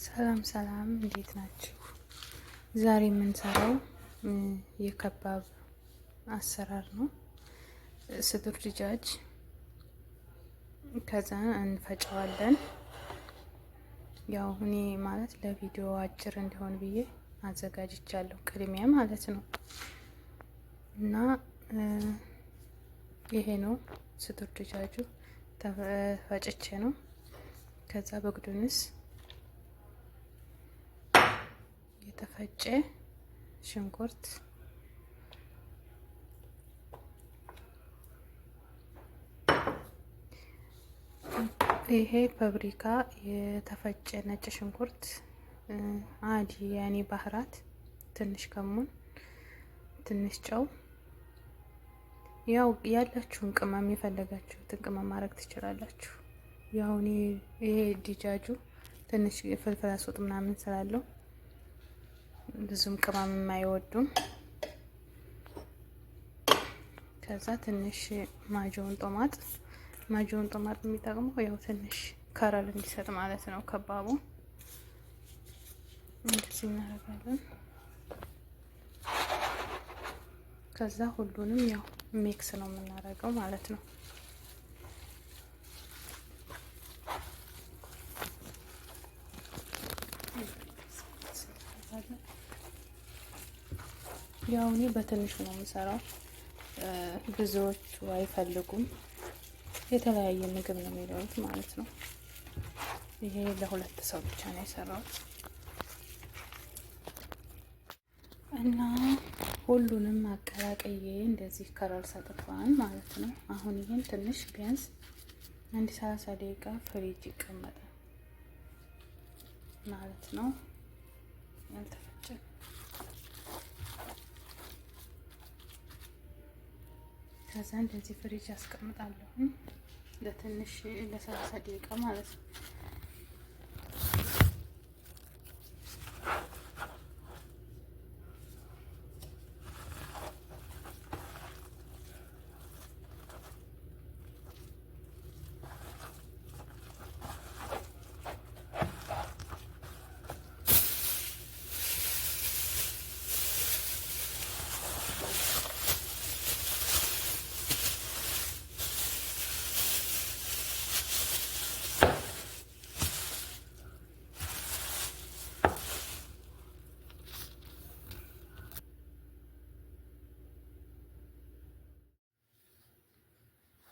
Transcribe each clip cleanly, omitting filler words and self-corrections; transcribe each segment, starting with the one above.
ሰላም ሰላም፣ እንዴት ናችሁ? ዛሬ የምንሰራው የከባብ አሰራር ነው። ስዱር ድጃጅ ከዛ እንፈጨዋለን። ያው እኔ ማለት ለቪዲዮ አጭር እንዲሆን ብዬ አዘጋጅቻለሁ፣ ቅድሚያ ማለት ነው። እና ይሄ ነው ስዱር ድጃጁ ተፈጭቼ ነው። ከዛ በግዱንስ የተፈጨ ሽንኩርት፣ ይሄ ፋብሪካ የተፈጨ ነጭ ሽንኩርት አዲ ያኔ ባህራት፣ ትንሽ ከሙን፣ ትንሽ ጨው፣ ያው ያላችሁን ቅመም የፈለጋችሁትን ቅመም ማድረግ ትችላላችሁ። ያው እኔ ይሄ ዲጃጁ ትንሽ ፍልፍል አስወጥ ምናምን ስላለው ብዙም ቅመም የማይወዱም። ከዛ ትንሽ ማጆን ጦማጥ የሚጠቅመው ያው ትንሽ ከረል እንዲሰጥ ማለት ነው። ከባቡ እንደዚህ እናደርጋለን። ከዛ ሁሉንም ያው ሚክስ ነው የምናደርገው ማለት ነው። ያው እኔ በትንሹ ነው የምሰራው፣ ብዙዎቹ አይፈልጉም። የተለያየ ምግብ ነው የሚበሉት ማለት ነው። ይሄ ለሁለት ሰው ብቻ ነው የሰራሁት እና ሁሉንም አቀላቅዬ እንደዚህ ከረር ሰጥቷል ማለት ነው። አሁን ይሄን ትንሽ ቢያንስ 30 ደቂቃ ፍሪጅ ይቀመጣል ማለት ነው። ያልተፈጨ ከዛ እንደዚህ ፍሪጅ አስቀምጣለሁ ለትንሽ ለ30 ደቂቃ ማለት ነው።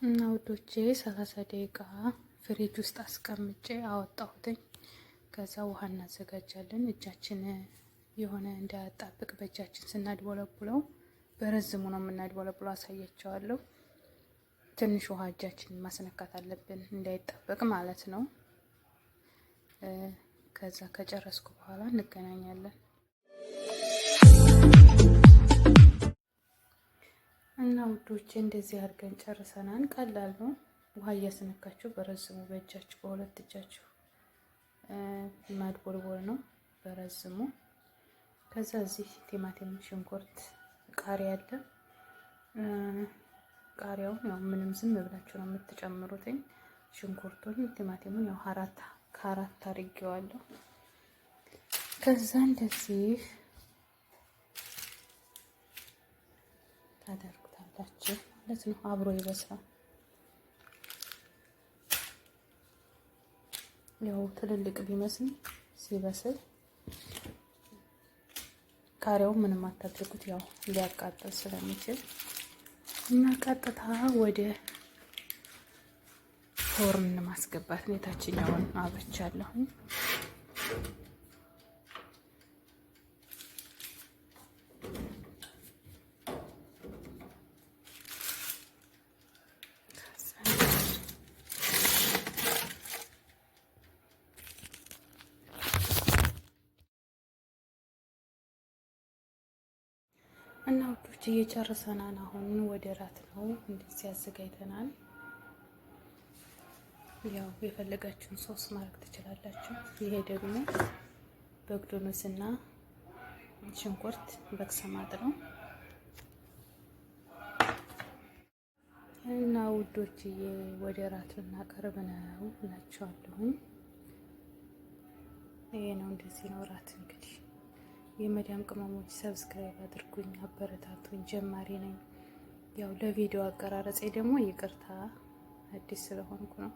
እና ውዶቼ 30 ደቂቃ ፍሪጅ ውስጥ አስቀምጬ አወጣሁትኝ። ከዛ ውሃ እናዘጋጃለን። እጃችን የሆነ እንዳያጣብቅ በእጃችን ስናድቦለቡለው በረዝሙ ነው የምናድቦለቡለው። አሳያቸዋለሁ። ትንሽ ውሃ እጃችን ማስነካት አለብን እንዳይጣበቅ ማለት ነው። ከዛ ከጨረስኩ በኋላ እንገናኛለን። እና ውዶቼ እንደዚህ አድርገን ጨርሰናል። ቀላል ነው። ውሃ እያስነካችሁ በረዝሙ በእጃችሁ በሁለት እጃችሁ ማድቦልቦል ነው በረዝሙ። ከዛ እዚህ ቲማቲም፣ ሽንኩርት፣ ቃሪያ አለ። ቃሪያውን ያው ምንም ዝም ብላችሁ ነው የምትጨምሩትኝ። ሽንኩርቱን፣ ቲማቲሙን ያው ከአራት አድርጌዋለሁ። ከዛ እንደዚህ ታደርጉታላችሁ ማለት ነው። አብሮ ይበስላል። ያው ትልልቅ ቢመስል ሲበስል ቃሪያው ምንም አታድርጉት፣ ያው ሊያቃጥል ስለሚችል እና ቀጥታ ወደ ፎርን ማስገባት ነው። የታችኛውን አብርቻለሁ። እና ውዶች እየጨረሰናል። አሁን ወደ ራት ነው። እንደዚህ አዘጋጅተናል። ያው የፈለጋችሁን ሶስ ማድረግ ትችላላችሁ። ይሄ ደግሞ በግዶንስ እና ሽንኩርት በክሰማጥ ነው። እና ውዶችዬ ወደ ራት ልናቀርብ ነው እላችኋለሁ። ይሄ ነው እንደዚህ ነው እራት። እንግዲህ የመዳም ቅመሞች ሰብስክራይብ አድርጉኝ፣ አበረታቱኝ። ጀማሪ ነኝ። ያው ለቪዲዮ አቀራረጼ ደግሞ ይቅርታ አዲስ ስለሆንኩ ነው።